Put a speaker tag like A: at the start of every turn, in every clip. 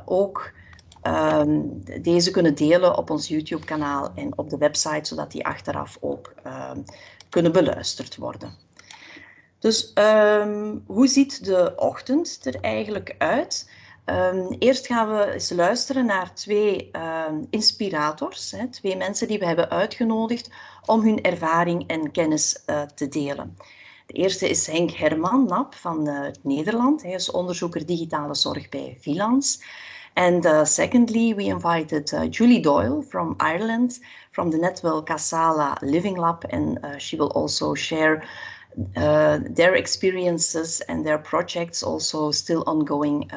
A: ook deze kunnen delen op ons YouTube-kanaal en op de website, zodat die achteraf ook kunnen beluisterd worden. Dus hoe ziet de ochtend er eigenlijk uit? Eerst gaan we eens luisteren naar twee inspirators, twee mensen die we hebben uitgenodigd om hun ervaring en kennis te delen. De eerste is Henk Herman Nap van Nederland. Hij is onderzoeker digitale zorg bij Vilans. And secondly, we invited Julie Doyle from Ireland, from the NetwellCASALA Living Lab, and she will also share their experiences and their projects also still ongoing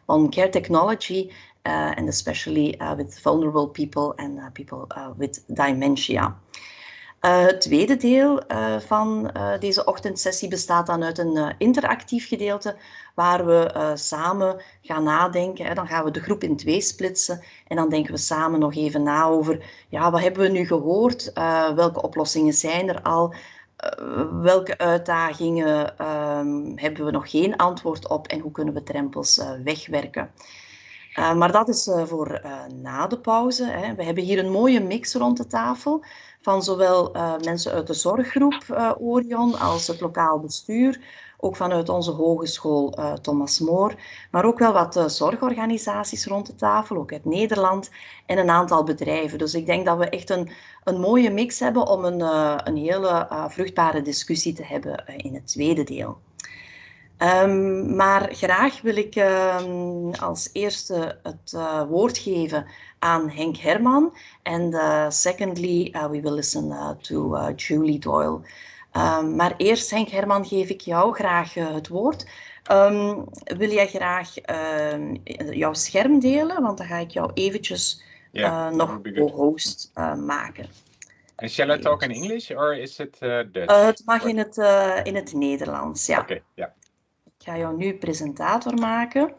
A: on care technology and especially with vulnerable people and people with dementia. Het tweede deel van deze ochtendsessie bestaat dan uit een interactief gedeelte waar we samen gaan nadenken. Dan gaan we de groep in 2 splitsen en dan denken we samen nog even na over ja, wat hebben we nu gehoord, welke oplossingen zijn er al, welke uitdagingen hebben we nog geen antwoord op en hoe kunnen we drempels wegwerken. Maar dat is voor na de pauze. Hè. We hebben hier een mooie mix rond de tafel van zowel mensen uit de Zorggroep Orion als het lokaal bestuur, ook vanuit onze hogeschool Thomas More, maar ook wel wat zorgorganisaties rond de tafel, ook uit Nederland en een aantal bedrijven. Dus ik denk dat we echt een mooie mix hebben om een hele vruchtbare discussie te hebben in het tweede deel. Maar graag wil ik als eerste het woord geven aan Henk Herman. En secondly, we will listen to Julie Doyle. Maar eerst, Henk Herman, geef ik jou graag het woord. Wil jij graag jouw scherm delen? Want dan ga ik jou eventjes nog co-host maken.
B: And shall I talk in English or is it Dutch?
A: Het mag in het Nederlands, ja.
B: Oké, ja.
A: Ik ga jou nu presentator maken.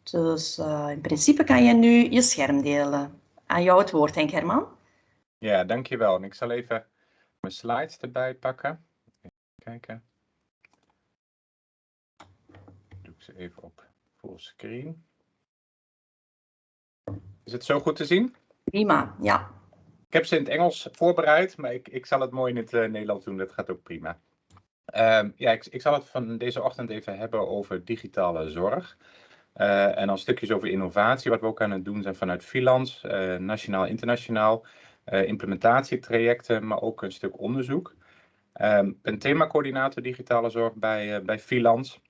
A: Dus in principe kan je nu je scherm delen. Aan jou het woord, Henk Herman.
B: Ja, dankjewel. En ik zal even mijn slides erbij pakken. Even kijken. Doe ik ze even op fullscreen. Is het zo goed te zien?
A: Prima, ja.
B: Ik heb ze in het Engels voorbereid, maar ik zal het mooi in het Nederlands doen. Dat gaat ook prima. Ja, ik zal het van deze ochtend even hebben over digitale zorg. En dan stukjes over innovatie, wat we ook aan het doen zijn vanuit Vilans, nationaal, internationaal. Implementatietrajecten, maar ook een stuk onderzoek. Een themacoördinator digitale zorg bij Vilans.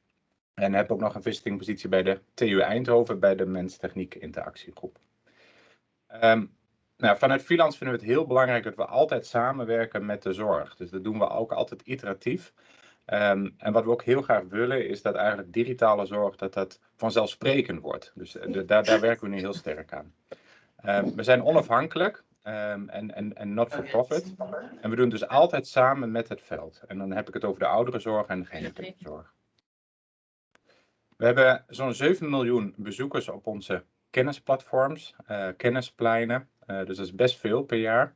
B: En heb ook nog een visitingpositie bij de TU Eindhoven, bij de Mens-Techniek Interactiegroep. Nou, vanuit Vilans vinden we het heel belangrijk dat we altijd samenwerken met de zorg. Dus dat doen we ook altijd iteratief. En wat we ook heel graag willen is dat eigenlijk digitale zorg dat vanzelfsprekend wordt. Dus daar werken we nu heel sterk aan. We zijn onafhankelijk en not for profit. En we doen dus altijd samen met het veld. En dan heb ik het over de ouderenzorg en de gehandicaptenzorg. We hebben zo'n 7 miljoen bezoekers op onze kennisplatforms, kennispleinen. Dus dat is best veel per jaar.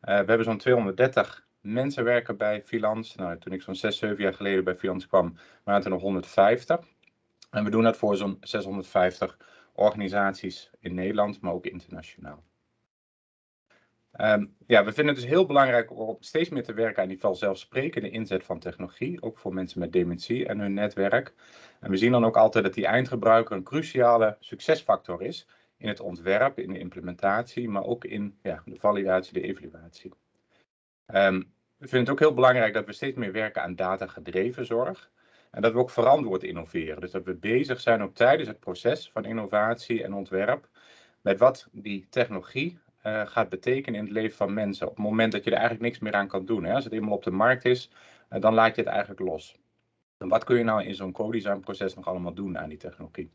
B: We hebben zo'n 230 mensen werken bij Vilans. Nou, toen ik zo'n 6, 7 jaar geleden bij Vilans kwam, waren het er nog 150. En we doen dat voor zo'n 650 organisaties in Nederland, maar ook internationaal. Ja, we vinden het dus heel belangrijk om steeds meer te werken aan die vanzelfsprekende inzet van technologie, ook voor mensen met dementie en hun netwerk. En we zien dan ook altijd dat die eindgebruiker een cruciale succesfactor is in het ontwerp, in de implementatie, maar ook in de validatie, de evaluatie. We vinden het ook heel belangrijk dat we steeds meer werken aan datagedreven zorg. En dat we ook verantwoord innoveren. Dus dat we bezig zijn ook tijdens het proces van innovatie en ontwerp met wat die technologie gaat betekenen in het leven van mensen. Op het moment dat je er eigenlijk niks meer aan kan doen. Hè? Als het eenmaal op de markt is, dan laat je het eigenlijk los. En wat kun je nou in zo'n co-design proces nog allemaal doen aan die technologie?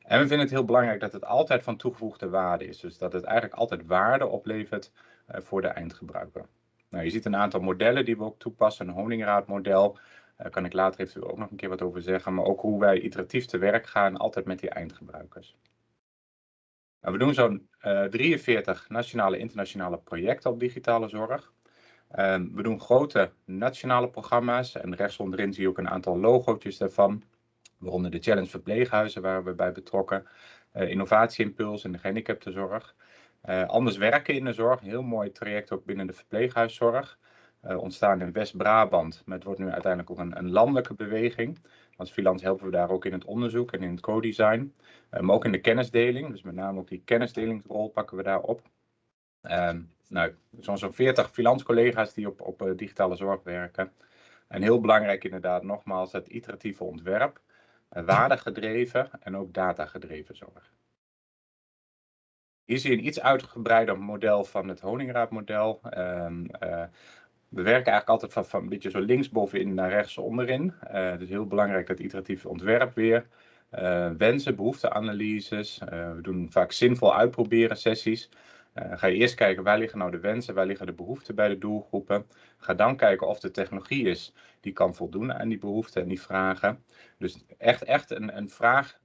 B: En we vinden het heel belangrijk dat het altijd van toegevoegde waarde is. Dus dat het eigenlijk altijd waarde oplevert voor de eindgebruiker. Nou, je ziet een aantal modellen die we ook toepassen. Een honingraadmodel. Daar kan ik later eventueel ook nog een keer wat over zeggen. Maar ook hoe wij iteratief te werk gaan, altijd met die eindgebruikers. Nou, we doen zo'n 43 nationale en internationale projecten op digitale zorg. We doen grote nationale programma's. En rechts onderin zie je ook een aantal logootjes daarvan. waaronder de challenge verpleeghuizen waar we bij betrokken, innovatieimpuls in de gehandicaptenzorg. Anders werken in de zorg, een heel mooi traject ook binnen de verpleeghuiszorg. Ontstaan in West-Brabant, maar het wordt nu uiteindelijk ook een landelijke beweging. Als Vilans helpen we daar ook in het onderzoek en in het co-design, maar ook in de kennisdeling. Dus met name ook die kennisdelingsrol pakken we daar op. Nou, zo'n 40 Vilans-collega's die op digitale zorg werken. En heel belangrijk inderdaad, nogmaals, het iteratieve ontwerp, waardegedreven en ook datagedreven zorg. Hier zie je een iets uitgebreider model van het Honingraad-model. We werken eigenlijk altijd van een beetje zo linksbovenin naar rechts onderin. Het is heel belangrijk dat iteratieve ontwerp weer. Wensen, behoefteanalyses. We doen vaak zinvol uitproberen sessies. Ga je eerst kijken waar liggen nou de wensen, waar liggen de behoeften bij de doelgroepen. Ga dan kijken of de technologie is die kan voldoen aan die behoeften en die vragen. Dus echt een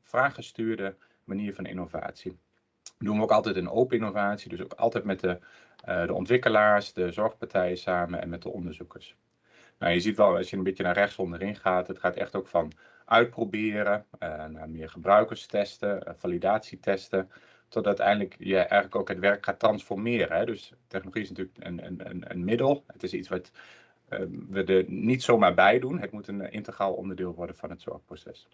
B: vraaggestuurde manier van innovatie. Dat doen we ook altijd in open innovatie, dus ook altijd met de ontwikkelaars, de zorgpartijen samen en met de onderzoekers. Nou, je ziet wel, als je een beetje naar rechts onderin gaat, het gaat echt ook van uitproberen, naar meer gebruikerstesten, validatietesten, tot uiteindelijk je eigenlijk ook het werk gaat transformeren. Hè? Dus technologie is natuurlijk een middel, het is iets wat we er niet zomaar bij doen. Het moet een integraal onderdeel worden van het zorgproces.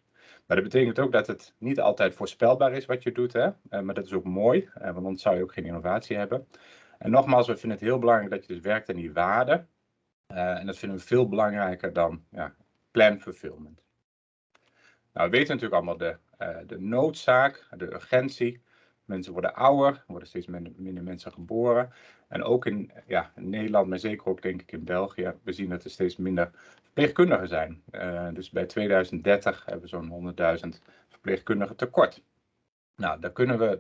B: Maar dat betekent ook dat het niet altijd voorspelbaar is wat je doet. Hè? Maar dat is ook mooi, want anders zou je ook geen innovatie hebben. En nogmaals, we vinden het heel belangrijk dat je dus werkt aan die waarden. En dat vinden we veel belangrijker dan plan fulfillment. Nou, we weten natuurlijk allemaal de noodzaak, de urgentie. Mensen worden ouder, er worden steeds minder mensen geboren. En ook in Nederland, maar zeker ook denk ik in België, we zien dat er steeds minder verpleegkundigen zijn. Dus bij 2030 hebben we zo'n 100.000 verpleegkundigen tekort. Nou,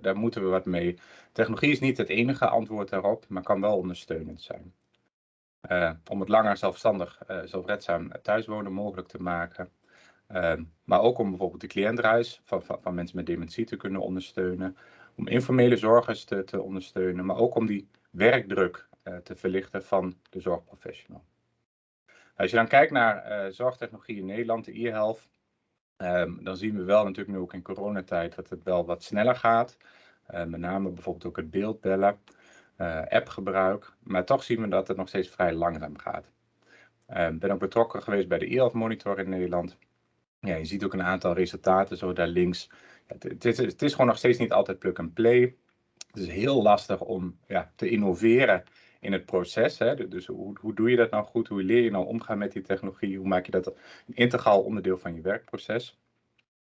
B: daar moeten we wat mee. Technologie is niet het enige antwoord daarop, maar kan wel ondersteunend zijn. Om het langer zelfredzaam thuiswonen mogelijk te maken. Maar ook om bijvoorbeeld de cliëntreis van mensen met dementie te kunnen ondersteunen. Om informele zorgers te ondersteunen, maar ook om die werkdruk te verlichten van de zorgprofessional. Als je dan kijkt naar zorgtechnologie in Nederland, de e-health, dan zien we wel natuurlijk nu ook in coronatijd dat het wel wat sneller gaat. Met name bijvoorbeeld ook het beeldbellen, appgebruik, maar toch zien we dat het nog steeds vrij langzaam gaat. Ik ben ook betrokken geweest bij de e-health monitor in Nederland. Ja, je ziet ook een aantal resultaten zo daar links. Het is gewoon nog steeds niet altijd plug and play. Het is heel lastig om te innoveren in het proces. Hè? Dus hoe doe je dat nou goed? Hoe leer je nou omgaan met die technologie? Hoe maak je dat een integraal onderdeel van je werkproces?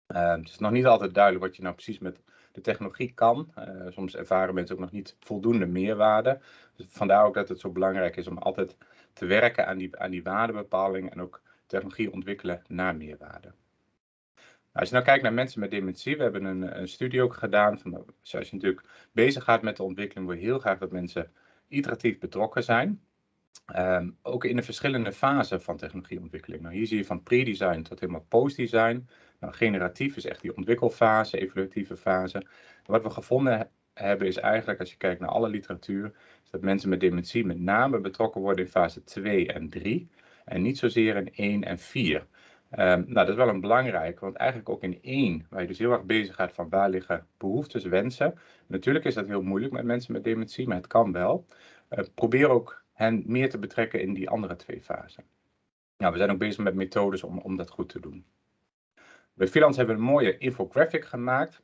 B: Het is nog niet altijd duidelijk wat je nou precies met de technologie kan. Soms ervaren mensen ook nog niet voldoende meerwaarde. Dus vandaar ook dat het zo belangrijk is om altijd te werken aan die waardebepaling en ook technologie ontwikkelen naar meerwaarde. Als je nou kijkt naar mensen met dementie, we hebben een studie ook gedaan. Als je natuurlijk bezig gaat met de ontwikkeling, wil je heel graag dat mensen iteratief betrokken zijn. Ook in de verschillende fasen van technologieontwikkeling. Nou, hier zie je van pre-design tot helemaal post-design. Nou, generatief is echt die ontwikkelfase, evaluatieve fase. Wat we gevonden hebben is eigenlijk, als je kijkt naar alle literatuur, is dat mensen met dementie met name betrokken worden in fase 2 en 3. En niet zozeer in 1 en 4. Nou, dat is wel een belangrijk, want eigenlijk ook in 1, waar je dus heel erg bezig gaat van waar liggen behoeftes, wensen. Natuurlijk is dat heel moeilijk met mensen met dementie, maar het kan wel. Probeer ook hen meer te betrekken in die andere 2 fasen. Nou, we zijn ook bezig met methodes om dat goed te doen. Bij Vilans hebben we een mooie infographic gemaakt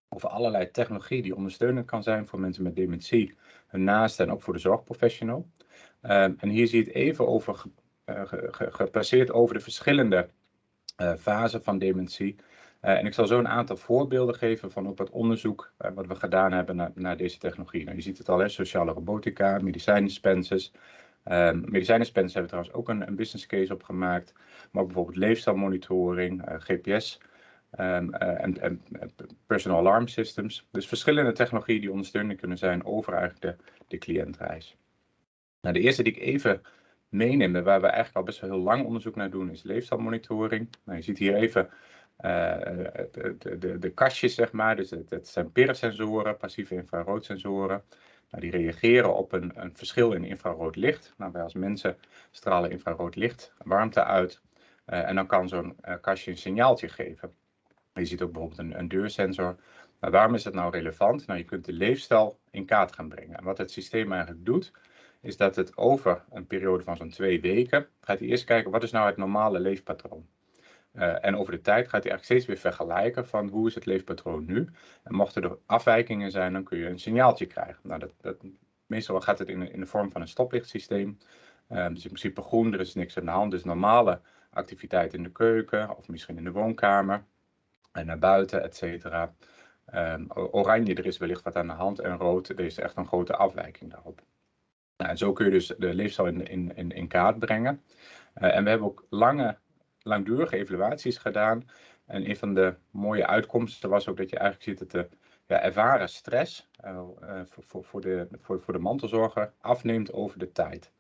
B: over allerlei technologie die ondersteunend kan zijn voor mensen met dementie, hun naasten en ook voor de zorgprofessional. En hier zie je het even over geplaceerd over de verschillende fasen van dementie. En ik zal zo een aantal voorbeelden geven van op het onderzoek wat we gedaan hebben naar deze technologie. Nou, je ziet het al, hè, sociale robotica, medicijndispensers. Medicijndispensers hebben trouwens ook een business case op gemaakt. Maar ook bijvoorbeeld leefstijlmonitoring, GPS en personal alarm systems. Dus verschillende technologieën die ondersteunend kunnen zijn over eigenlijk de cliëntreis. Nou, de eerste die ik even meeneem, waar we eigenlijk al best wel heel lang onderzoek naar doen, is leefstijlmonitoring. Nou, je ziet hier even de kastjes, zeg maar. Dus het zijn PIR-sensoren, passieve infraroodsensoren. Nou, die reageren op een verschil in infrarood licht. Nou, wij als mensen stralen infrarood licht, warmte uit. En dan kan zo'n kastje een signaaltje geven. Je ziet ook bijvoorbeeld een deursensor. Maar waarom is dat nou relevant? Nou, je kunt de leefstijl in kaart gaan brengen. En wat het systeem eigenlijk doet, is dat het over een periode van zo'n 2 weken gaat hij eerst kijken wat is nou het normale leefpatroon. En over de tijd gaat hij eigenlijk steeds weer vergelijken van hoe is het leefpatroon nu. En mochten er afwijkingen zijn, dan kun je een signaaltje krijgen. Nou, meestal gaat het in de vorm van een stoplichtsysteem. Dus in principe groen, er is niks aan de hand. Dus normale activiteit in de keuken of misschien in de woonkamer. En naar buiten, et cetera. Oranje, er is wellicht wat aan de hand. En rood, er is echt een grote afwijking daarop. Nou, en zo kun je dus de leefstijl in kaart brengen. En we hebben ook langdurige evaluaties gedaan. En een van de mooie uitkomsten was ook dat je eigenlijk ziet dat de ervaren stress voor de mantelzorger afneemt over de tijd.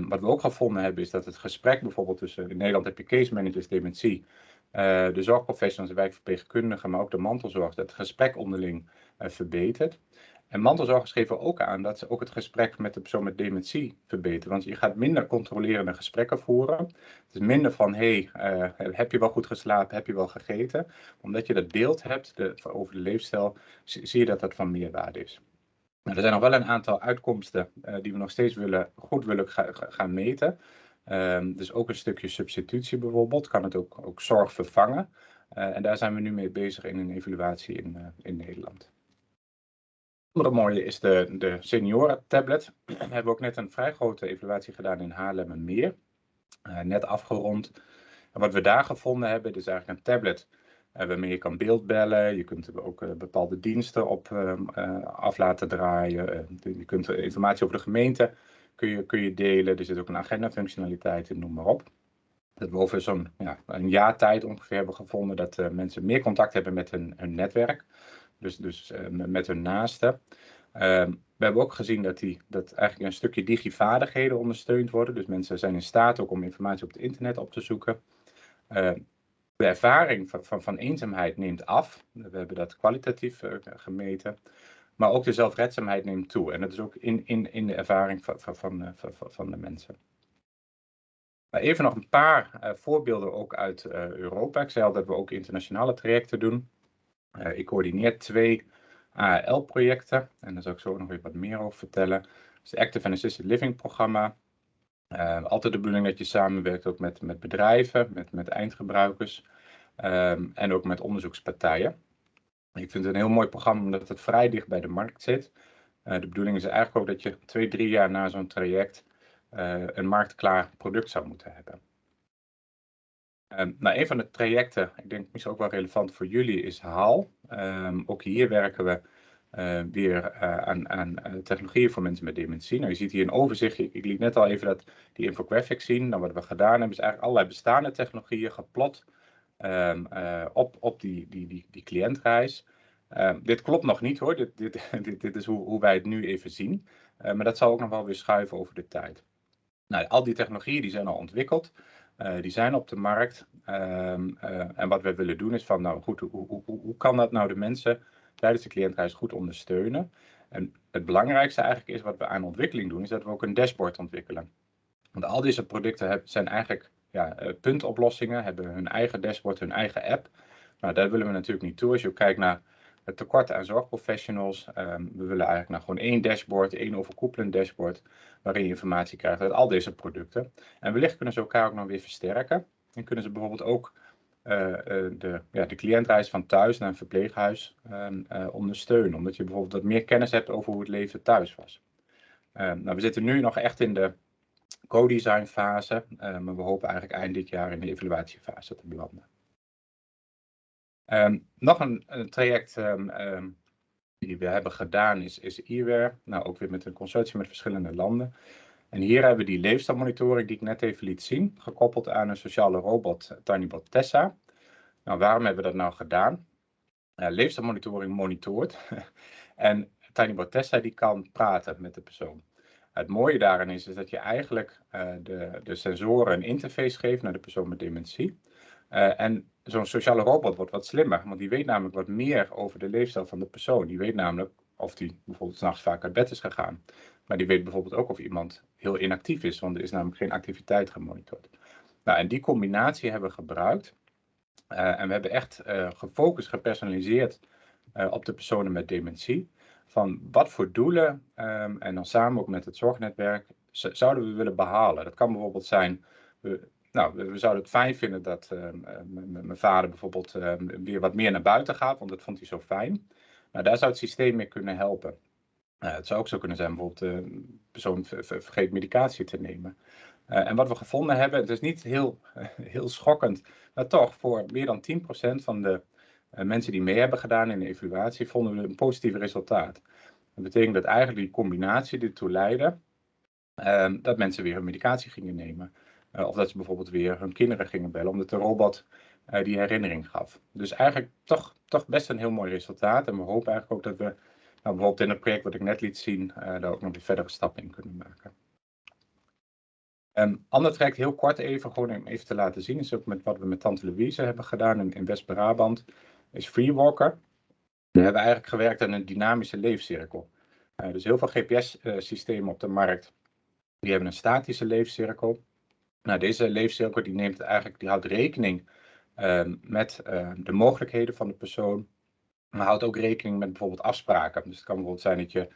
B: Wat we ook gevonden hebben is dat het gesprek bijvoorbeeld tussen, in Nederland heb je case managers dementie, de zorgprofessionals, de wijkverpleegkundigen, maar ook de mantelzorg, dat het gesprek onderling verbetert. En mantelzorgers geven ook aan dat ze ook het gesprek met de persoon met dementie verbeteren. Want je gaat minder controlerende gesprekken voeren. Het is minder van, heb je wel goed geslapen, heb je wel gegeten? Omdat je dat beeld hebt over de leefstijl, zie je dat dat van meerwaarde is. Nou, er zijn nog wel een aantal uitkomsten die we nog steeds goed willen gaan meten. Dus ook een stukje substitutie bijvoorbeeld, kan het ook zorg vervangen. En daar zijn we nu mee bezig in een evaluatie in Nederland. Het andere mooie is de senioren tablet. We hebben ook net een vrij grote evaluatie gedaan in Haarlem en Meer. Net afgerond. En wat we daar gevonden hebben, is eigenlijk een tablet waarmee je kan beeldbellen. Je kunt er ook bepaalde diensten op af laten draaien. Je kunt informatie over de gemeente kun je delen. Er zit ook een agenda-functionaliteit in, noem maar op. Dat we over zo'n een jaar tijd ongeveer hebben gevonden dat mensen meer contact hebben met hun netwerk. Dus met hun naasten. We hebben ook gezien dat eigenlijk een stukje digivaardigheden ondersteund worden. Dus mensen zijn in staat ook om informatie op het internet op te zoeken. De ervaring van eenzaamheid neemt af. We hebben dat kwalitatief gemeten. Maar ook de zelfredzaamheid neemt toe. En dat is ook in de ervaring van de mensen. Maar even nog een paar voorbeelden ook uit Europa. Ik zei al dat we ook internationale trajecten doen. Ik coördineer 2 ALL-projecten. En daar zal ik zo nog weer wat meer over vertellen. Dat is het Active and Assisted Living programma. Altijd de bedoeling dat je samenwerkt ook met bedrijven, met eindgebruikers. En ook met onderzoekspartijen. Ik vind het een heel mooi programma omdat het vrij dicht bij de markt zit. De bedoeling is eigenlijk ook dat je 2-3 jaar na zo'n traject een marktklaar product zou moeten hebben. Nou, een van de trajecten, ik denk misschien ook wel relevant voor jullie, is HAL. Ook hier werken we weer aan technologieën voor mensen met dementie. Nou, je ziet hier een overzicht. Ik liet net al even die infographic zien. Nou, wat we gedaan hebben is eigenlijk allerlei bestaande technologieën geplot op die cliëntreis. Dit klopt nog niet hoor. Dit is hoe wij het nu even zien. Maar dat zal ook nog wel weer schuiven over de tijd. Nou, al die technologieën die zijn al ontwikkeld. Die zijn op de markt. En wat we willen doen is van, nou goed, hoe kan dat nou de mensen tijdens de cliëntreis goed ondersteunen? En het belangrijkste eigenlijk is wat we aan ontwikkeling doen, is dat we ook een dashboard ontwikkelen. Want al deze producten zijn eigenlijk puntoplossingen, hebben hun eigen dashboard, hun eigen app. Nou, daar willen we natuurlijk niet toe. Als je ook kijkt naar het tekort aan zorgprofessionals. We willen eigenlijk nou gewoon 1 dashboard, 1 overkoepelend dashboard, waarin je informatie krijgt uit al deze producten. En wellicht kunnen ze elkaar ook nog weer versterken. En kunnen ze bijvoorbeeld ook de cliëntreis van thuis naar een verpleeghuis ondersteunen. Omdat je bijvoorbeeld wat meer kennis hebt over hoe het leven thuis was. Nou, we zitten nu nog echt in de co-design fase. Maar we hopen eigenlijk eind dit jaar in de evaluatiefase te belanden. Nog een traject die we hebben gedaan is e-ware. Nou, ook weer met een consortium met verschillende landen. En hier hebben we die leefstijlmonitoring die ik net even liet zien, gekoppeld aan een sociale robot, Tinybot Tessa. Nou, waarom hebben we dat nou gedaan? Leefstijlmonitoring monitort. En Tinybot Tessa die kan praten met de persoon. Het mooie daarin is dat je eigenlijk de sensoren een interface geeft naar de persoon met dementie. En zo'n sociale robot wordt wat slimmer, want die weet namelijk wat meer over de leefstijl van de persoon. Die weet namelijk of die bijvoorbeeld 's nachts vaak uit bed is gegaan. Maar die weet bijvoorbeeld ook of iemand heel inactief is, want er is namelijk geen activiteit gemonitord. Nou, en die combinatie hebben we gebruikt En we hebben echt gefocust, gepersonaliseerd op de personen met dementie. Van wat voor doelen, en dan samen ook met het zorgnetwerk, zouden we willen behalen. Dat kan bijvoorbeeld zijn, we zouden het fijn vinden dat mijn vader bijvoorbeeld weer wat meer naar buiten gaat, want dat vond hij zo fijn. Nou, daar zou het systeem mee kunnen helpen. Het zou ook zo kunnen zijn, bijvoorbeeld een persoon vergeet medicatie te nemen. En wat we gevonden hebben, het is niet heel schokkend, maar toch voor meer dan 10% van de mensen die mee hebben gedaan in de evaluatie, vonden we een positief resultaat. Dat betekent dat eigenlijk die combinatie ertoe leidde dat mensen weer hun medicatie gingen nemen. Of dat ze bijvoorbeeld weer hun kinderen gingen bellen, omdat de robot die herinnering gaf. Dus eigenlijk toch best een heel mooi resultaat. En we hopen eigenlijk ook dat we, bijvoorbeeld in het project wat ik net liet zien, daar ook nog weer verdere stappen in kunnen maken. Ander traject, heel kort even, gewoon om even te laten zien, is ook met wat we met Tante Louise hebben gedaan in West-Brabant, is Freewalker. We hebben eigenlijk gewerkt aan een dynamische leefcirkel. Dus heel veel GPS-systemen op de markt, die hebben een statische leefcirkel. Nou, deze leefcirkel die houdt rekening met de mogelijkheden van de persoon, maar houdt ook rekening met bijvoorbeeld afspraken. Dus het kan bijvoorbeeld zijn dat je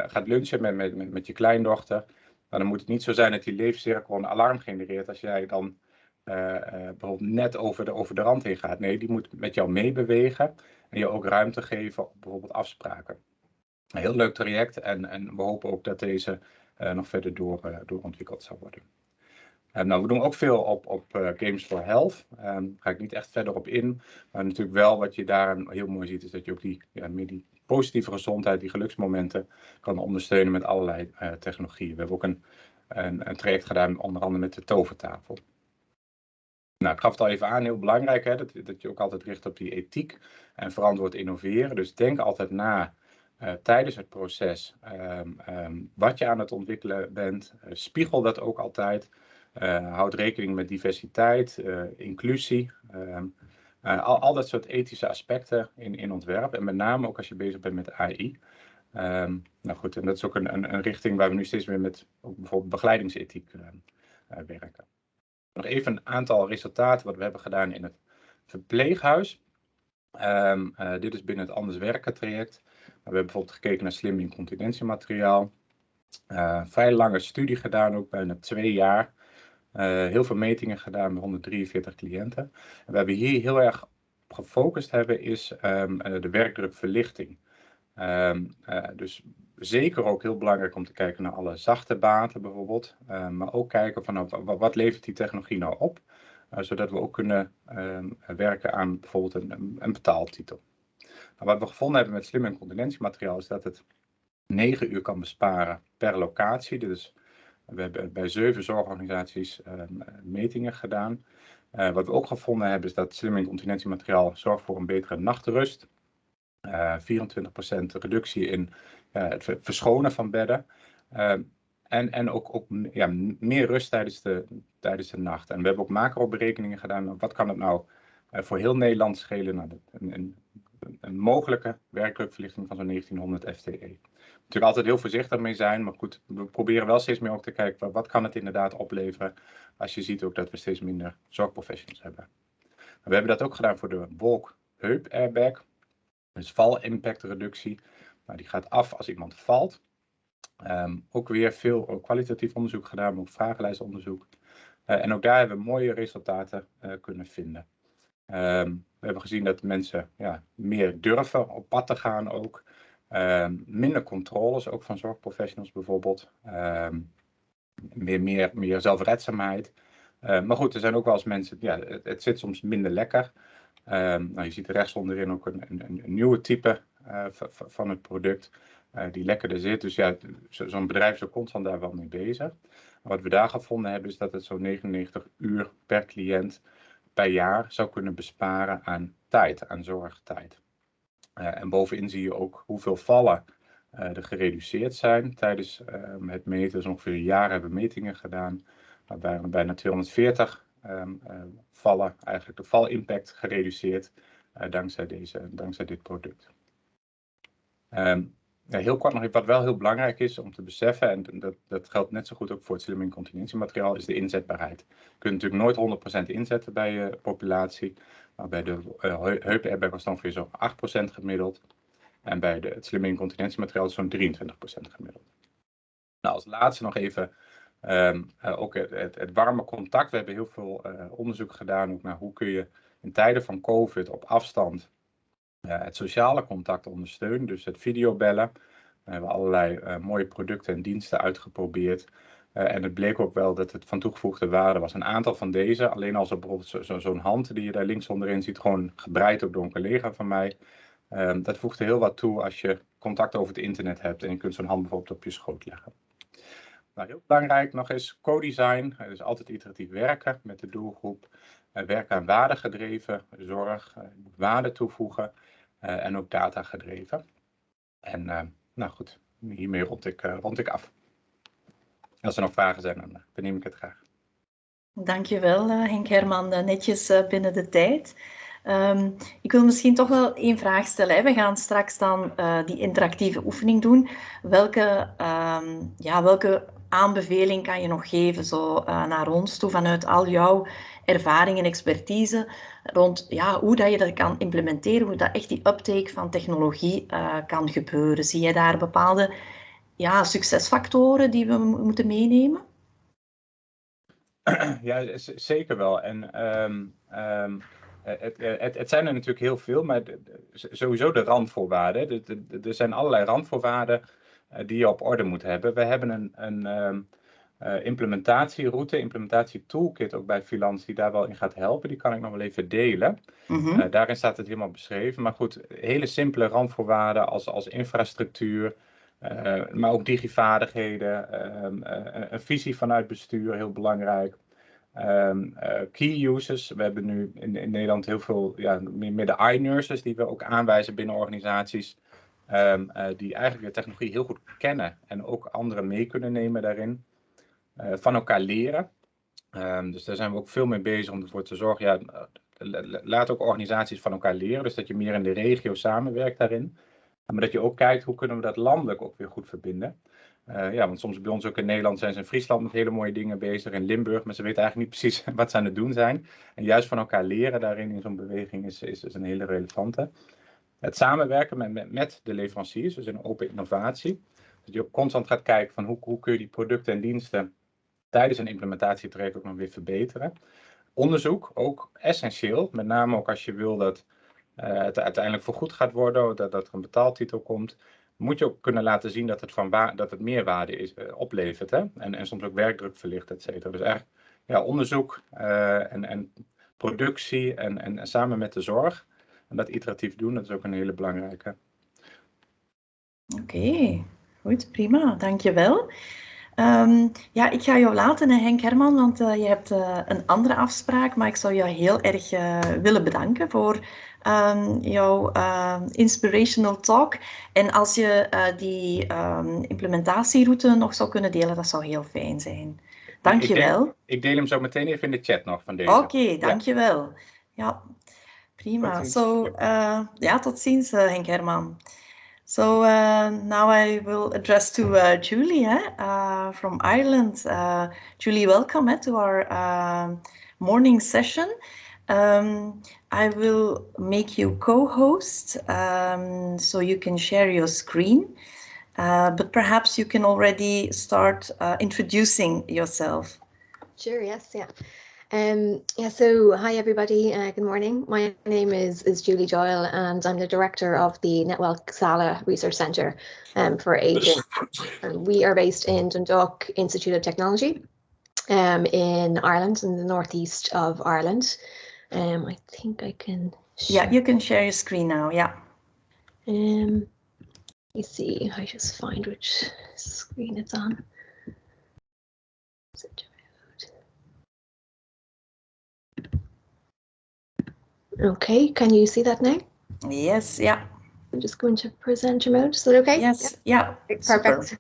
B: gaat lunchen met je kleindochter. Maar dan moet het niet zo zijn dat die leefcirkel een alarm genereert als jij dan bijvoorbeeld net over de rand heen gaat. Nee, die moet met jou meebewegen en je ook ruimte geven op bijvoorbeeld afspraken. Een heel leuk traject en we hopen ook dat deze nog verder doorontwikkeld zal worden. We doen ook veel op Games for Health. Daar ga ik niet echt verder op in. Maar natuurlijk wel wat je daar heel mooi ziet, is dat je ook die positieve gezondheid, die geluksmomenten, kan ondersteunen met allerlei technologieën. We hebben ook een traject gedaan, onder andere met de tovertafel. Nou, ik gaf het al even aan, heel belangrijk, hè, dat je ook altijd richt op die ethiek en verantwoord innoveren. Dus denk altijd na tijdens het proces wat je aan het ontwikkelen bent. Spiegel dat ook altijd. Houd rekening met diversiteit, inclusie. Al dat soort ethische aspecten in ontwerp. En met name ook als je bezig bent met AI. Nou goed, en dat is ook een richting waar we nu steeds meer met ook bijvoorbeeld begeleidingsethiek werken. Nog even een aantal resultaten wat we hebben gedaan in het verpleeghuis. Dit is binnen het Anders Werken traject. We hebben bijvoorbeeld gekeken naar slim incontinentiemateriaal. Vrij lange studie gedaan, ook bijna 2 jaar. Heel veel metingen gedaan met 143 cliënten. En waar we hebben hier heel erg op gefocust hebben is de werkdrukverlichting. Dus zeker ook heel belangrijk om te kijken naar alle zachte baten bijvoorbeeld. Maar ook kijken van wat levert die technologie nou op. Zodat we ook kunnen werken aan bijvoorbeeld een betaaltitel. Wat we gevonden hebben met slim incontinentiemateriaal is dat het 9 uur kan besparen per locatie. Dus we hebben bij 7 zorgorganisaties metingen gedaan. Wat we ook gevonden hebben is dat slim incontinentiemateriaal zorgt voor een betere nachtrust. 24% reductie in het verschonen van bedden. En ook meer rust tijdens de nacht. En we hebben ook macro-berekeningen gedaan. Wat kan het nou voor heel Nederland schelen? Nou, een mogelijke werkdrukverlichting van zo'n 1900 FTE. Natuurlijk altijd heel voorzichtig mee zijn, maar goed, we proberen wel steeds meer ook te kijken wat kan het inderdaad opleveren als je ziet ook dat we steeds minder zorgprofessionals hebben. We hebben dat ook gedaan voor de wolk-heup airbag, dus valimpactreductie. Nou, die gaat af als iemand valt. Ook weer veel kwalitatief onderzoek gedaan, maar ook vragenlijstonderzoek. En ook daar hebben we mooie resultaten kunnen vinden. We hebben gezien dat mensen meer durven op pad te gaan ook. Minder controles, ook van zorgprofessionals bijvoorbeeld. Meer zelfredzaamheid. Maar goed, er zijn ook wel eens mensen, het zit soms minder lekker. Je ziet rechts onderin ook een nieuwe type van het product die lekkerder zit. Dus zo'n bedrijf is ook constant daar wel mee bezig. Wat we daar gevonden hebben is dat het zo'n 99 uur per cliënt per jaar zou kunnen besparen aan tijd, aan zorgtijd. En bovenin zie je ook hoeveel vallen er gereduceerd zijn tijdens het meten. Dus ongeveer een jaar hebben we metingen gedaan, waarbij we bijna 240 vallen, eigenlijk de valimpact gereduceerd dankzij dit product. heel kort nog even, wat wel heel belangrijk is om te beseffen, en dat geldt net zo goed ook voor het slim incontinentiemateriaal, is de inzetbaarheid. Je kunt natuurlijk nooit 100% inzetten bij je populatie, maar bij de heup-airbag was dan ongeveer zo'n 8% gemiddeld. En bij het slim incontinentiemateriaal is zo'n 23% gemiddeld. Nou, als laatste nog even ook het warme contact. We hebben heel veel onderzoek gedaan ook naar hoe kun je in tijden van COVID op afstand het sociale contact ondersteunen. Dus het videobellen. We hebben allerlei mooie producten en diensten uitgeprobeerd. En het bleek ook wel dat het van toegevoegde waarde was. Een aantal van deze, alleen als bijvoorbeeld zo'n hand die je daar links onderin ziet, gewoon gebreid ook door een collega van mij. Dat voegde heel wat toe als je contact over het internet hebt en je kunt zo'n hand bijvoorbeeld op je schoot leggen. Nou, heel belangrijk nog eens co-design, dus altijd iteratief werken met de doelgroep. Werken aan waardegedreven zorg, waarde toevoegen en ook data gedreven. En nou goed, hiermee rond ik af. Als er nog vragen zijn, dan beneem ik het graag.
A: Dankjewel Henk Herman, netjes binnen de tijd. Ik wil misschien toch wel één vraag stellen. Hè. We gaan straks dan die interactieve oefening doen. Welke aanbeveling kan je nog geven zo, naar ons toe vanuit al jouw ervaring en expertise rond hoe dat je dat kan implementeren, hoe dat echt die uptake van technologie kan gebeuren? Zie je daar bepaalde succesfactoren die we moeten meenemen?
B: Ja, zeker wel. En het zijn er natuurlijk heel veel, maar sowieso de randvoorwaarden. Er zijn allerlei randvoorwaarden die je op orde moet hebben. We hebben een implementatieroute, implementatietoolkit ook bij Vilans die daar wel in gaat helpen. Die kan ik nog wel even delen. Daarin staat het helemaal beschreven. Maar goed, hele simpele randvoorwaarden als infrastructuur, maar ook digivaardigheden, een visie vanuit bestuur, heel belangrijk. Key users, we hebben nu in Nederland heel veel meer de I-nurses die we ook aanwijzen binnen organisaties. Die eigenlijk de technologie heel goed kennen en ook anderen mee kunnen nemen daarin. Van elkaar leren. Dus daar zijn we ook veel mee bezig om ervoor te zorgen. Laat ook organisaties van elkaar leren. Dus dat je meer in de regio samenwerkt daarin. Maar dat je ook kijkt hoe kunnen we dat landelijk ook weer goed verbinden. Want soms bij ons ook in Nederland zijn ze in Friesland met hele mooie dingen bezig. In Limburg, maar ze weten eigenlijk niet precies wat ze aan het doen zijn. En juist van elkaar leren daarin in zo'n beweging is een hele relevante. Het samenwerken met de leveranciers, dus een open innovatie. Dat je ook constant gaat kijken van hoe kun je die producten en diensten tijdens een implementatietraject ook nog weer verbeteren. Onderzoek, ook essentieel. Met name ook als je wil dat het uiteindelijk voorgoed gaat worden, dat er een betaaltitel komt. Moet je ook kunnen laten zien dat het meerwaarde oplevert. Hè? En soms ook werkdruk verlicht, et cetera. Dus eigenlijk onderzoek en productie en samen met de zorg. En dat iteratief doen, dat is ook een hele belangrijke.
A: Oké, goed, prima, dankjewel. Ik ga jou laten, Henk Herman, want je hebt een andere afspraak, maar ik zou jou heel erg willen bedanken voor jouw inspirational talk. En als je die implementatieroute nog zou kunnen delen, dat zou heel fijn zijn. Dankjewel.
B: Ik deel hem zo meteen even in de chat nog van deze.
A: Oké, dankjewel. Ja, prima. Tot ziens, Henk Herman. So now I will address to Julie from Ireland. Julie, welcome to our morning session. I will make you co-host so you can share your screen. But perhaps you can already start introducing yourself.
C: Sure, yes, yeah. So hi everybody, good morning. My name is Julie Doyle and I'm the director of the NetwellCASALA Research Centre for Aging. And we are based in Dundalk Institute of Technology in Ireland, in the northeast of Ireland. I think I can
A: share. Yeah, you can share your screen now, yeah.
C: Let me see, I just find which screen it's on. Okay, can you see that now?
A: Yes, yeah.
C: I'm just going to presenter mode. Is that okay?
A: Yes, yeah.
C: Perfect.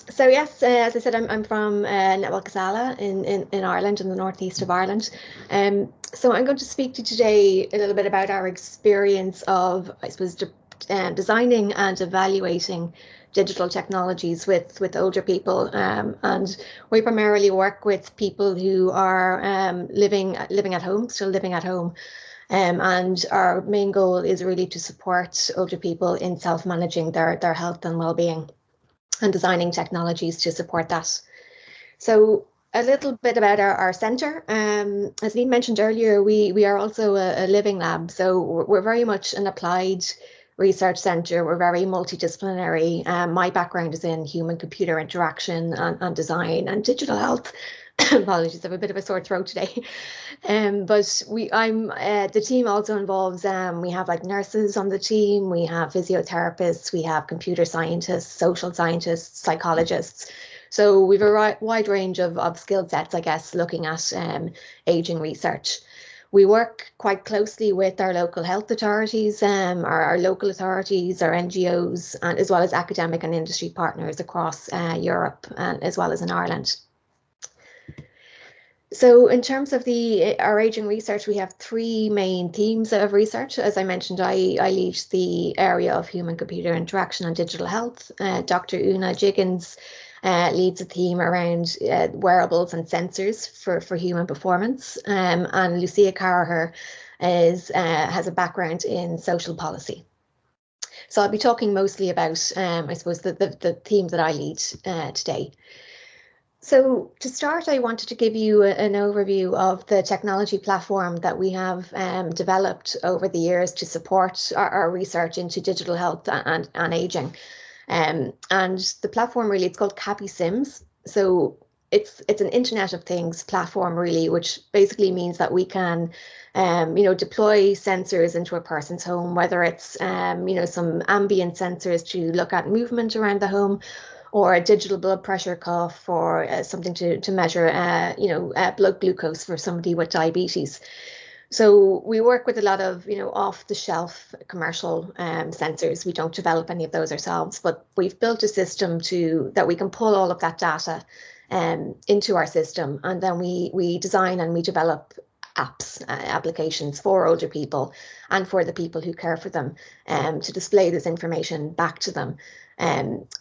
C: So yes, as I said, I'm from NetwellCASALA in Ireland, in the northeast of Ireland. So I'm going to speak to you today a little bit about our experience of, I suppose, designing and evaluating digital technologies with older people, and we primarily work with people who are living at home, still living at home. And our main goal is really to support older people in self-managing their health and well-being and designing technologies to support that. So a little bit about our centre. As Lee mentioned earlier, we are also a living lab. So we're very much an applied research centre. We're very multidisciplinary. My background is in human-computer interaction and design and digital health. Apologies, I have a bit of a sore throat today. But the team also involves, we have like nurses on the team, we have physiotherapists, we have computer scientists, social scientists, psychologists. So we've a wide range of skill sets, I guess, looking at ageing research. We work quite closely with our local health authorities, our local authorities, our NGOs, and as well as academic and industry partners across Europe and as well as in Ireland. So in terms of our ageing research, we have three main themes of research. As I mentioned, I lead the area of human-computer interaction and digital health. Dr. Una Jiggins leads a theme around wearables and sensors for human performance. And Lucia Carraher has a background in social policy. So I'll be talking mostly about, I suppose, the theme that I lead today. So to start, I wanted to give you an overview of the technology platform that we have developed over the years to support our research into digital health and ageing. And the platform really, it's called CAPI Sims. So it's an Internet of Things platform really, which basically means that we can deploy sensors into a person's home, whether it's some ambient sensors to look at movement around the home, or a digital blood pressure cuff, or something to measure blood glucose for somebody with diabetes. So we work with a lot of off-the-shelf commercial sensors. We don't develop any of those ourselves, but we've built a system that we can pull all of that data into our system, and then we design and we develop apps, applications for older people and for the people who care for them, to display this information back to them.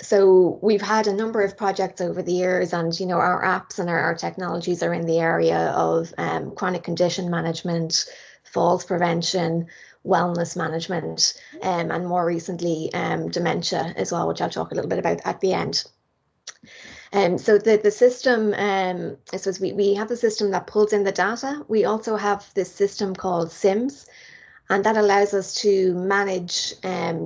C: So we've had a number of projects over the years, and our apps and our technologies are in the area of chronic condition management, falls prevention, wellness management, and more recently dementia as well, which I'll talk a little bit about at the end. So the system, I suppose we have a system that pulls in the data. We also have this system called Sims, and that allows us to manage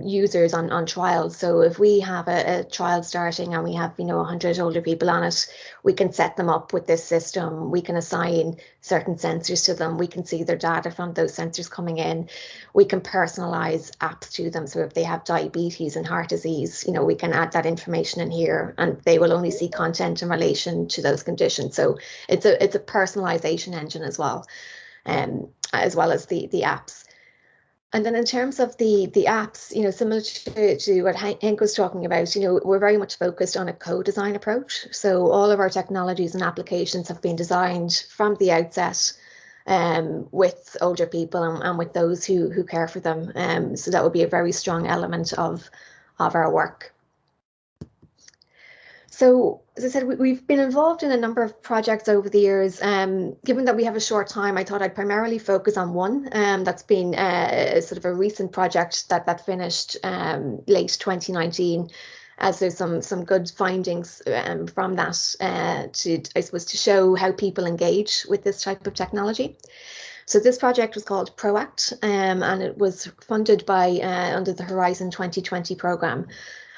C: users on trials. So if we have a trial starting and we have 100 older people on it, we can set them up with this system. We can assign certain sensors to them. We can see their data from those sensors coming in. We can personalize apps to them. So if they have diabetes and heart disease, we can add that information in here, and they will only see content in relation to those conditions. So it's a personalization engine as well as the apps. And then in terms of the apps, similar to what Henk was talking about, we're very much focused on a co-design approach. So all of our technologies and applications have been designed from the outset with older people and with those who care for them. So that would be a very strong element of our work. So, as I said, we've been involved in a number of projects over the years. Given that we have a short time, I thought I'd primarily focus on one that's been sort of a recent project that finished late 2019, as there's some good findings from that to show how people engage with this type of technology. So this project was called ProAct, and it was funded by under the Horizon 2020 programme.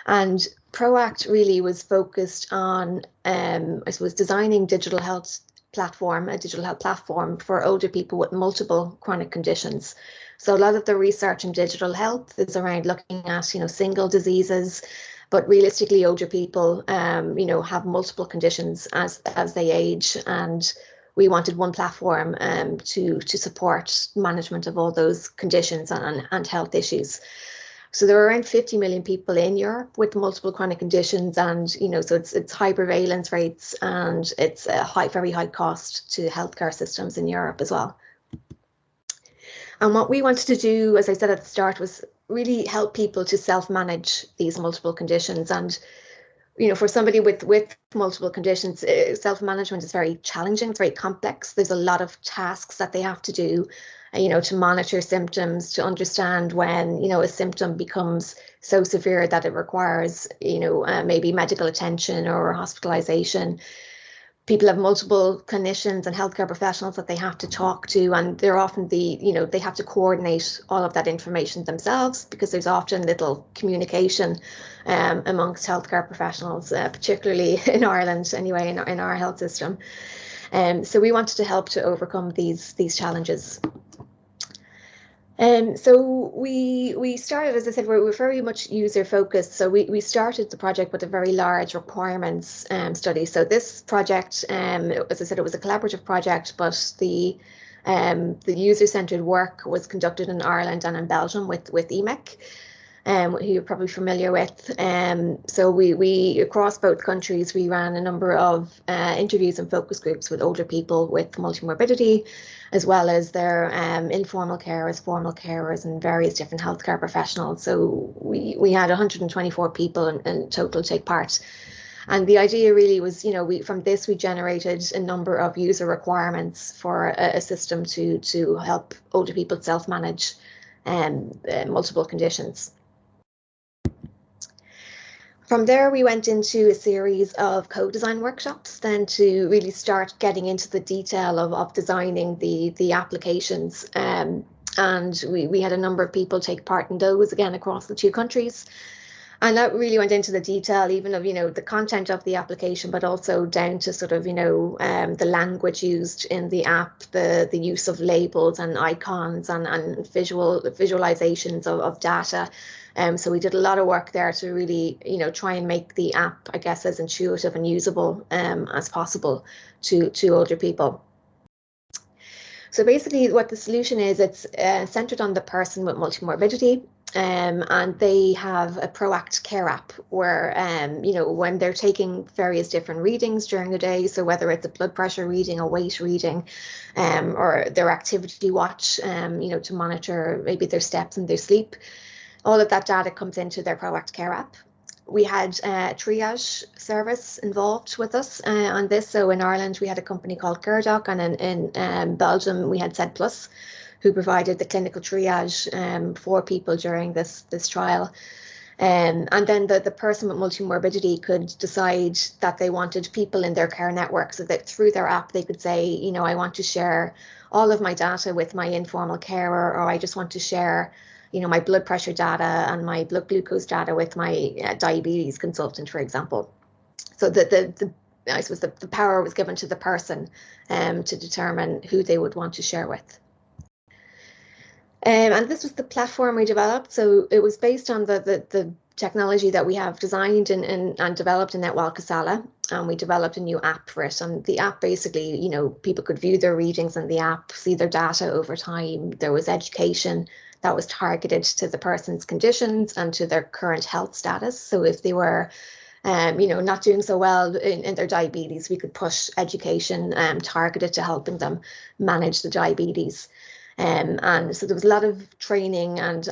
C: And ProAct really was focused on, I suppose, designing a digital health platform for older people with multiple chronic conditions. So a lot of the research in digital health is around looking at, single diseases, but realistically, older people, have multiple conditions as they age, and we wanted one platform to support management of all those conditions and health issues. So there are around 50 million people in Europe with multiple chronic conditions, and so it's high prevalence rates, and it's a very high cost to healthcare systems in Europe as well. And what we wanted to do, as I said at the start, was really help people to self-manage these multiple conditions. And for somebody with multiple conditions, self-management is very challenging. It's very complex. There's a lot of tasks that they have to do, to monitor symptoms, to understand when, a symptom becomes so severe that it requires, maybe medical attention or hospitalization. People have multiple clinicians and healthcare professionals that they have to talk to, and they're often they have to coordinate all of that information themselves, because there's often little communication amongst healthcare professionals, particularly in Ireland anyway, in our health system. So we wanted to help to overcome these challenges. So we started, as I said, we're very much user focused. So we started the project with a very large requirements study. So this project, as I said, it was a collaborative project, but the user-centered work was conducted in Ireland and in Belgium with EMEC, who you're probably familiar with. So we across both countries, we ran a number of interviews and focus groups with older people with multimorbidity, as well as their informal carers, formal carers, and various different healthcare professionals. So we had 124 people in total take part. And the idea really was, from this we generated a number of user requirements for a system to help older people self-manage multiple conditions. From there, we went into a series of co-design workshops then to really start getting into the detail of designing the applications. And we had a number of people take part in those, again, across the two countries. And that really went into the detail, even of, the content of the application, but also down to sort of, the language used in the app, the use of labels and icons and visualizations of data. So we did a lot of work there to really, try and make the app, I guess, as intuitive and usable as possible to older people. So basically what the solution is, it's centered on the person with multimorbidity. And they have a ProAct Care app where, when they're taking various different readings during the day, so whether it's a blood pressure reading, a weight reading, or their activity watch, to monitor maybe their steps and their sleep, all of that data comes into their ProAct Care app. We had a triage service involved with us on this. So in Ireland, we had a company called CareDoc, and in Belgium, we had Zed Plus, who provided the clinical triage for people during this trial. And then the person with multimorbidity could decide that they wanted people in their care network, so that through their app they could say, I want to share all of my data with my informal carer, or I just want to share, my blood pressure data and my blood glucose data with my diabetes consultant, for example. So I suppose the power was given to the person to determine who they would want to share with. And this was the platform we developed. So it was based on the technology that we have designed and developed in NetwellCASALA. And we developed a new app for it. And the app basically, people could view their readings in the app, see their data over time. There was education that was targeted to the person's conditions and to their current health status. So if they were not doing so well in their diabetes, we could push education targeted to helping them manage the diabetes. And so there was a lot of training and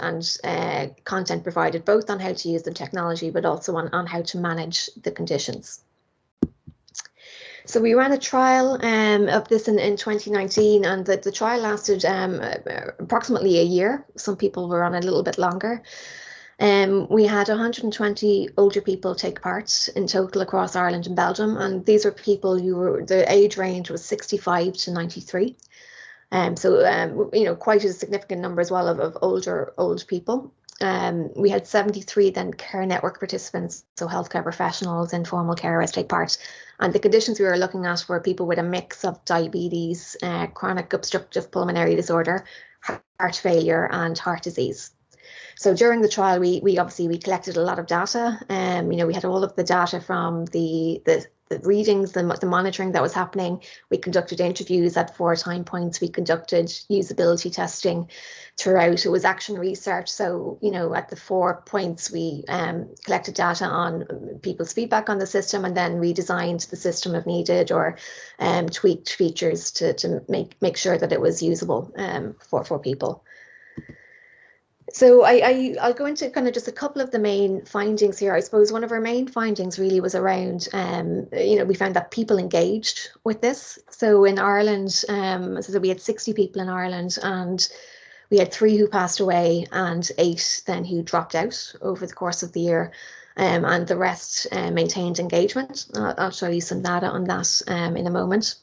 C: content provided, both on how to use the technology, but also on how to manage the conditions. So we ran a trial of this in 2019, and the trial lasted approximately a year. Some people were on a little bit longer. We had 120 older people take part in total across Ireland and Belgium, and these are people the age range was 65 to 93. So quite a significant number as well of old people. We had 73 then care network participants, so healthcare professionals, informal carers take part. And the conditions we were looking at were people with a mix of diabetes, chronic obstructive pulmonary disorder, heart failure, and heart disease. So during the trial, we collected a lot of data. We had all of the data from the readings, the monitoring that was happening. We conducted interviews at 4 time points. We conducted usability testing throughout. It was action research. So, at the 4 points, we collected data on people's feedback on the system, and then redesigned the system if needed, or tweaked features to make sure that it was usable for people. So I'll go into kind of just a couple of the main findings here. I suppose one of our main findings really was around, we found that people engaged with this. So in Ireland, so we had 60 people in Ireland, and we had 3 who passed away and 8 then who dropped out over the course of the year. And the rest maintained engagement. I'll show you some data on that in a moment.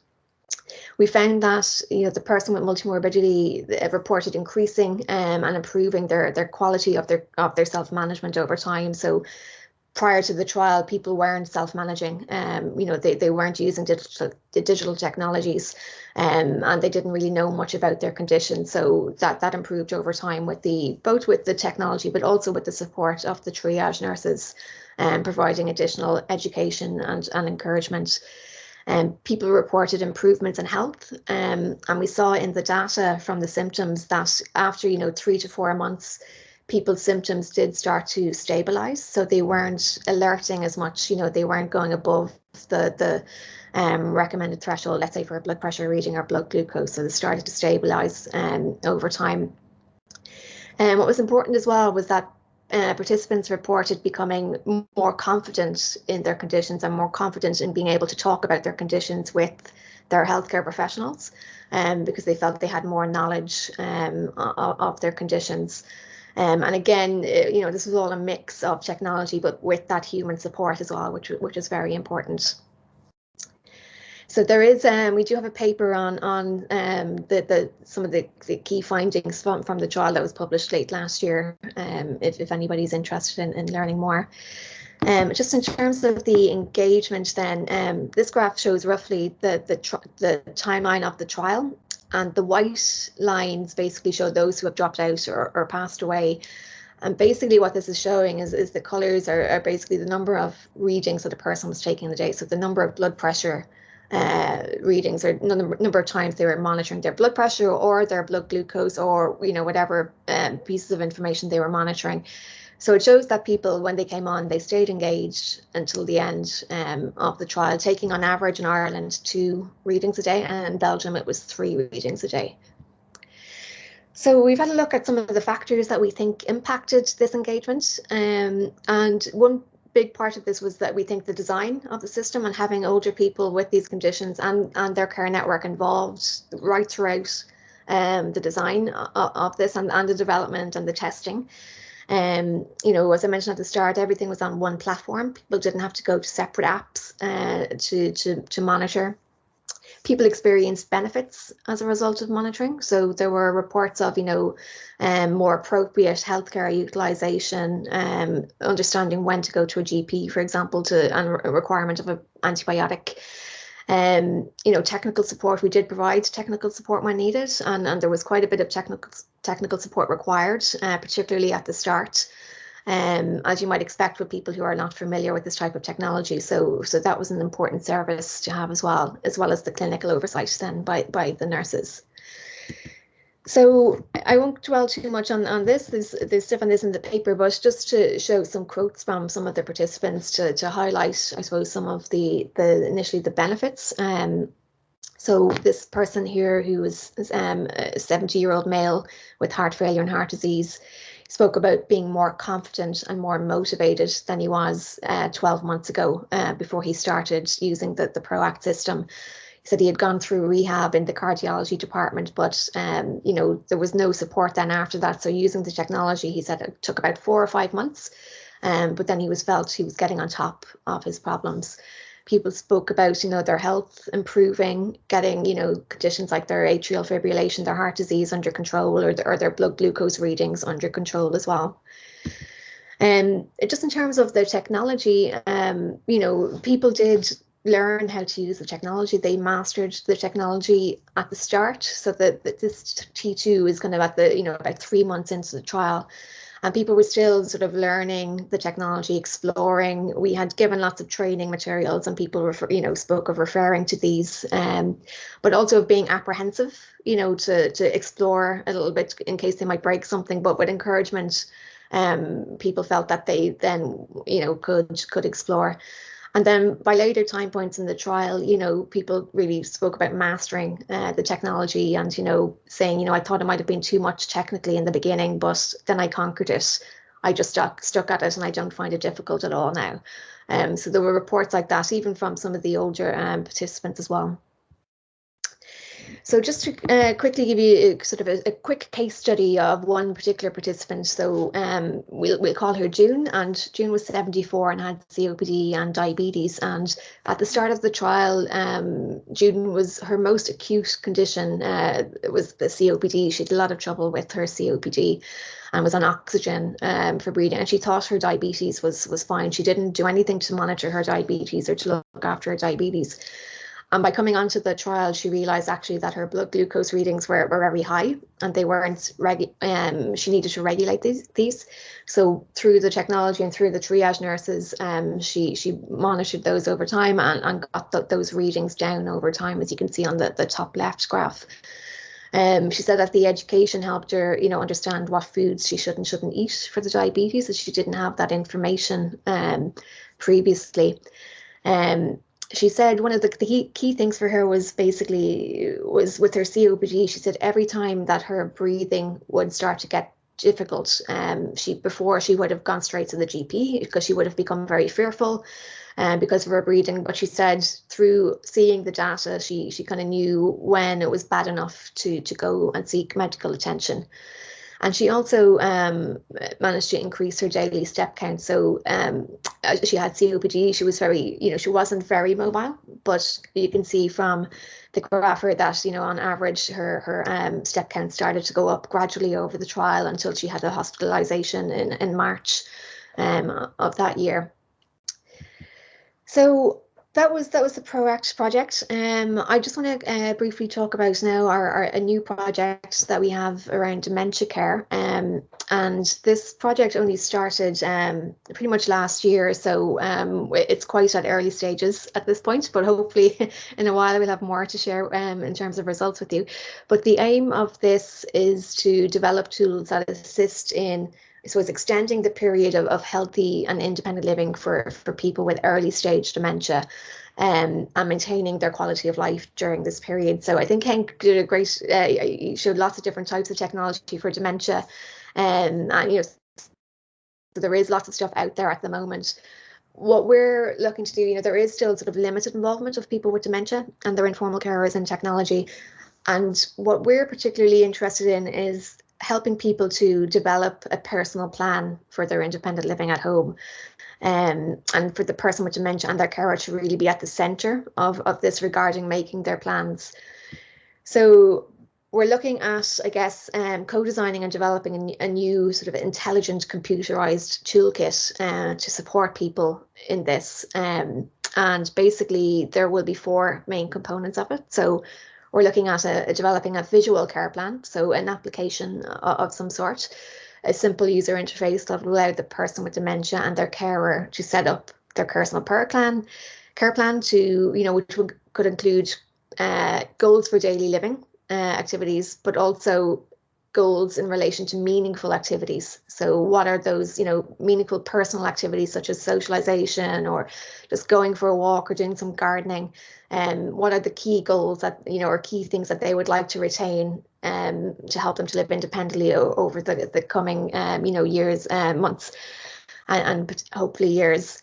C: We found that the person with multimorbidity reported increasing and improving their quality of their self-management over time. So prior to the trial, people weren't self-managing. They weren't using digital technologies, and they didn't really know much about their condition. So that improved over time with both with the technology, but also with the support of the triage nurses, providing additional education and encouragement. People reported improvements in health, and we saw in the data from the symptoms that after 3 to 4 months, people's symptoms did start to stabilize. So they weren't alerting as much. They weren't going above the recommended threshold, let's say for a blood pressure reading or blood glucose. So they started to stabilize over time. And what was important as well was that participants reported becoming more confident in their conditions and more confident in being able to talk about their conditions with their healthcare professionals, because they felt they had more knowledge of their conditions. And again, this was all a mix of technology, but with that human support as well, which is very important. So there is, we do have a paper on some of the key findings from the trial that was published late last year, if anybody's interested in learning more. Just in terms of the engagement then, this graph shows roughly the timeline of the trial, and the white lines basically show those who have dropped out or passed away. And basically what this is showing is the colours are basically the number of readings that a person was taking in the day. So the number of blood pressure readings, or number of times they were monitoring their blood pressure or their blood glucose, or whatever pieces of information they were monitoring. So it shows that people, when they came on, they stayed engaged until the end of the trial, taking on average in Ireland 2 readings a day, and in Belgium it was 3 readings a day. So we've had a look at some of the factors that we think impacted this engagement, and one big part of this was that we think the design of the system and having older people with these conditions and their care network involved right throughout the design of this and the development and the testing. As I mentioned at the start, everything was on one platform. People didn't have to go to separate apps to monitor. People experienced benefits as a result of monitoring. So there were reports of, more appropriate healthcare utilisation, understanding when to go to a GP, for example, and a requirement of an antibiotic. Technical support, we did provide technical support when needed, and there was quite a bit of technical support required, particularly at the start, as you might expect with people who are not familiar with this type of technology. So that was an important service to have as well as the clinical oversight then by the nurses. So I won't dwell too much on this. There's stuff on this in the paper, but just to show some quotes from some of the participants to highlight, I suppose, some of the initially the benefits. So this person here, who was a 70-year-old male with heart failure and heart disease, spoke about being more confident and more motivated than he was 12 months ago, before he started using the ProAct system. He said he had gone through rehab in the cardiology department, but there was no support then after that. So using the technology, he said it took about 4 or 5 months, but then he felt he was getting on top of his problems. People spoke about, their health improving, getting, conditions like their atrial fibrillation, their heart disease under control, or their blood glucose readings under control as well. Just in terms of the technology, people did learn how to use the technology. They mastered the technology at the start, so that this T2 is kind of at the, about 3 months into the trial. And people were still sort of learning the technology, exploring. We had given lots of training materials, and people spoke of referring to these, but also of being apprehensive, to explore a little bit in case they might break something. But with encouragement, people felt that they then, could explore. And then by later time points in the trial, you know, people really spoke about mastering the technology and, you know, saying, you know, I thought it might have been too much technically in the beginning, but then I conquered it. I just stuck at it and I don't find it difficult at all now. So there were reports like that, even from some of the older participants as well. So just to quickly give you sort of a quick case study of one particular participant. So we'll call her June, and June was 74 and had COPD and diabetes. And at the start of the trial, June was her most acute condition. It was the COPD. She had a lot of trouble with her COPD and was on oxygen for breathing. And she thought her diabetes was fine. She didn't do anything to monitor her diabetes or to look after her diabetes. And by coming onto the trial, she realised actually that her blood glucose readings were very high and they weren't she needed to regulate these. So through the technology and through the triage nurses, she monitored those over time and got those readings down over time, as you can see on the top left graph. She said that the education helped her, you know, understand what foods she should and shouldn't eat for the diabetes, as she didn't have that information previously. She said one of the key things for her was basically with her COPD. She said every time that her breathing would start to get difficult, before she would have gone straight to the GP because she would have become very fearful because of her breathing. But she said through seeing the data, she kind of knew when it was bad enough to go and seek medical attention. And she also managed to increase her daily step count. So she had COPD. She was very, you know, she wasn't very mobile, but you can see from the graph that, you know, on average, her step count started to go up gradually over the trial until she had a hospitalization in March of that year. So that was the ProAct project. I just want to briefly talk about now a new project that we have around dementia care. And this project only started pretty much last year, so it's quite at early stages at this point, but hopefully in a while we'll have more to share in terms of results with you. But the aim of this is to develop tools that assist in, so it's extending the period of healthy and independent living for people with early stage dementia and maintaining their quality of life during this period. So I think Henk did a great, he showed lots of different types of technology for dementia. And you know, so there is lots of stuff out there at the moment. What we're looking to do, you know, there is still sort of limited involvement of people with dementia and their informal carers in technology. And what we're particularly interested in is helping people to develop a personal plan for their independent living at home, and for the person with dementia and their carer to really be at the centre of this regarding making their plans. So we're looking at, I guess, co-designing and developing a new sort of intelligent computerized toolkit to support people in this. And basically there will be 4 main components of it. So we're looking at developing a visual care plan, so an application of some sort, a simple user interface that will allow the person with dementia and their carer to set up their personal care plan to, you know, which could include goals for daily living activities, but also goals in relation to meaningful activities. So what are those, you know, meaningful personal activities such as socialization or just going for a walk or doing some gardening? What are the key goals that, you know, or key things that they would like to retain to help them to live independently over the coming, you know, years, months, and hopefully years.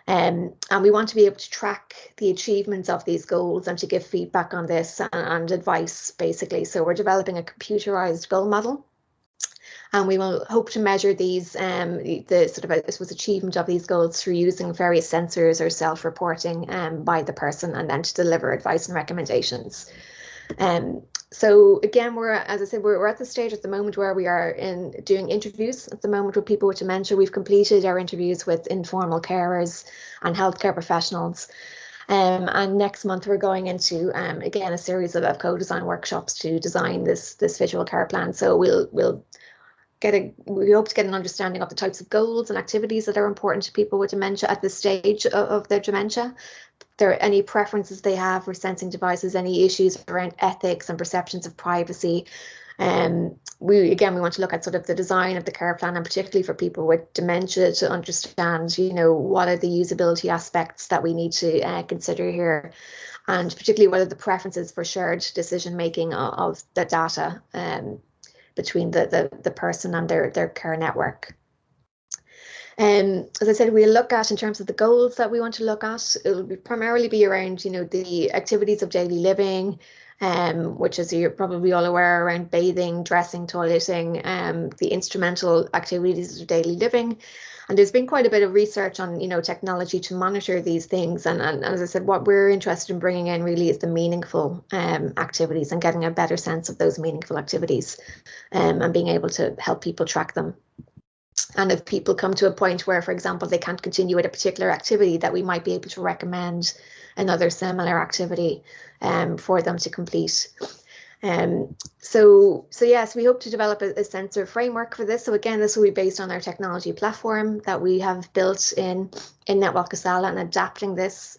C: And we want to be able to track the achievements of these goals and to give feedback on this and advice, basically. So we're developing a computerized goal model, and we will hope to measure these, the sort of, I suppose, achievement of these goals through using various sensors or self-reporting by the person, and then to deliver advice and recommendations. So again, as I said, we're at the stage at the moment where we are doing interviews at the moment with people with dementia. We've completed our interviews with informal carers and healthcare professionals. And next month we're going into, again, a series of co-design workshops to design this visual care plan. So we hope to get an understanding of the types of goals and activities that are important to people with dementia at this stage of their dementia. If there are any preferences they have for sensing devices, any issues around ethics and perceptions of privacy, We want to look at sort of the design of the care plan, and particularly for people with dementia, to understand, you know, what are the usability aspects that we need to consider here, and particularly what are the preferences for shared decision making of the data between the person and their care network. As I said, we'll look at, in terms of the goals that we want to look at, it will primarily be around, you know, the activities of daily living, which, as you're probably all aware, around bathing, dressing, toileting, the instrumental activities of daily living. And there's been quite a bit of research on, you know, technology to monitor these things. And as I said, what we're interested in bringing in really is the meaningful activities, and getting a better sense of those meaningful activities, and being able to help people track them. And if people come to a point where, for example, they can't continue with a particular activity, that we might be able to recommend another similar activity for them to complete. So yes, we hope to develop a sensor framework for this. So again, this will be based on our technology platform that we have built in NetwellCASALA, and adapting this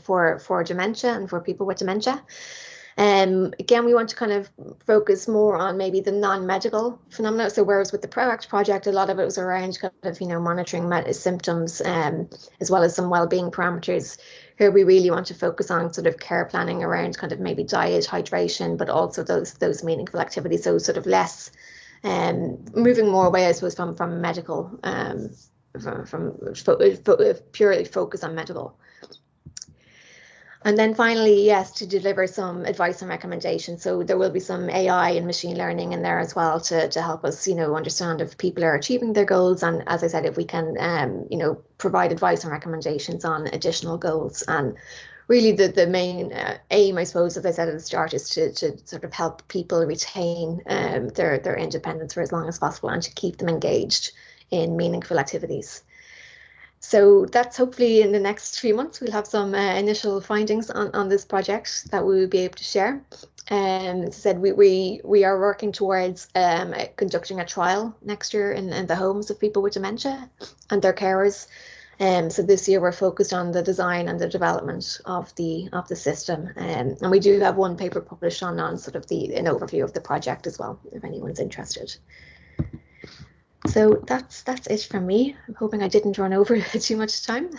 C: for dementia and for people with dementia. Again, we want to kind of focus more on maybe the non-medical phenomena. So whereas with the PROACT project, a lot of it was around kind of, you know, monitoring symptoms, as well as some well-being parameters. Here we really want to focus on sort of care planning around kind of maybe diet, hydration, but also those meaningful activities. So sort of less, moving more away, I suppose, from medical, from purely focus on medical. And then finally, yes, to deliver some advice and recommendations. So there will be some AI and machine learning in there as well to help us, you know, understand if people are achieving their goals. And as I said, if we can, you know, provide advice and recommendations on additional goals. And really the main aim, I suppose, as I said at the start, is to sort of help people retain their independence for as long as possible, and to keep them engaged in meaningful activities. So that's hopefully in the next few months, we'll have some initial findings on this project that we will be able to share. As I said, we are working towards conducting a trial next year in the homes of people with dementia and their carers. So this year we're focused on the design and the development of the system. And we do have one paper published on sort of an overview of the project as well, if anyone's interested. So that's it from me. I'm hoping I didn't run over too much time.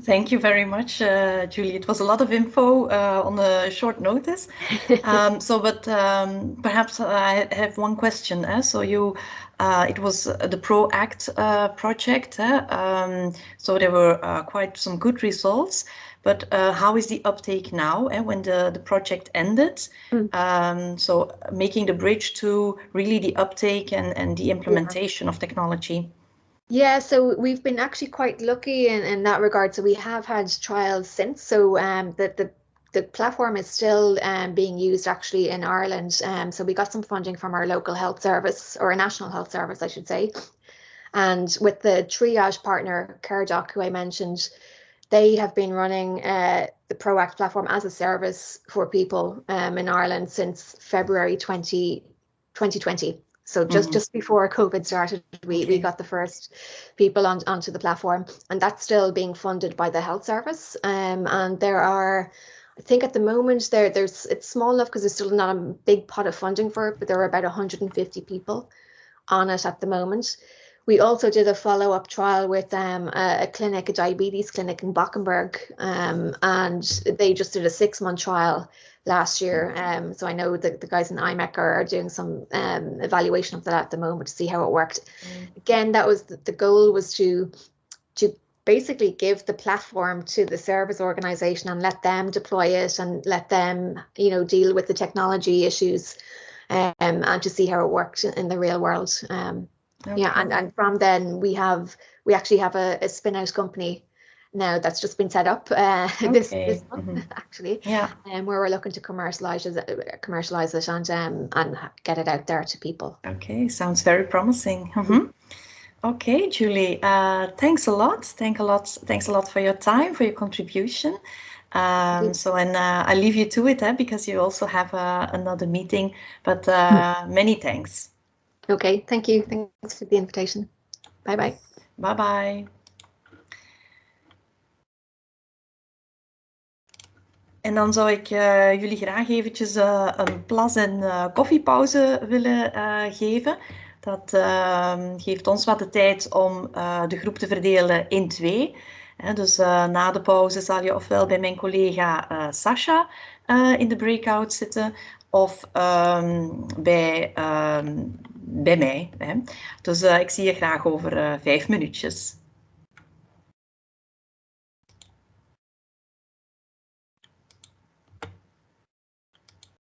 A: Thank you very much, Julie. It was a lot of info on a short notice. Perhaps I have one question. So it was the PROACT project. So there were quite some good results. But how is the uptake now, when the project ended? So making the bridge to really the uptake and the implementation of technology.
C: Yeah, so we've been actually quite lucky in that regard. So we have had trials since. So the platform is still being used actually in Ireland. So we got some funding from our local health service, or a national health service, I should say. And with the triage partner, CareDoc, who I mentioned, they have been running the PROACT platform as a service for people in Ireland since February 2020. So just before COVID started, we got the first people onto the platform, and that's still being funded by the health service. And there are, I think at the moment, it's small enough because there's still not a big pot of funding for it, but there are about 150 people on it at the moment. We also did a follow-up trial with a diabetes clinic in Bockenberg, and they just did a 6-month trial last year. So I know that the guys in IMEC are doing some evaluation of that at the moment to see how it worked. Again, that was the goal, was to basically give the platform to the service organization and let them deploy it and let them, you know, deal with the technology issues, and to see how it worked in the real world. Okay. Yeah, and from then we actually have a spin-out company now that's just been set up this month, actually. Yeah. Where we're looking to commercialize it and get it out there to people. Okay, sounds very promising. Okay, Julie, thanks a lot. Thanks a lot for your time, for your contribution. I leave you to it, because you also have another meeting. But many thanks. Okay, thank you. Thanks for the invitation. Bye-bye. Bye-bye.
A: En dan zou ik jullie graag eventjes een plas- en koffiepauze willen geven. Dat geeft ons wat de tijd om de groep te verdelen in 2. Dus na de pauze zal je ofwel bij mijn collega Sasha in de breakout zitten, of bij mij. Dus ik zie je graag over 5 minuutjes.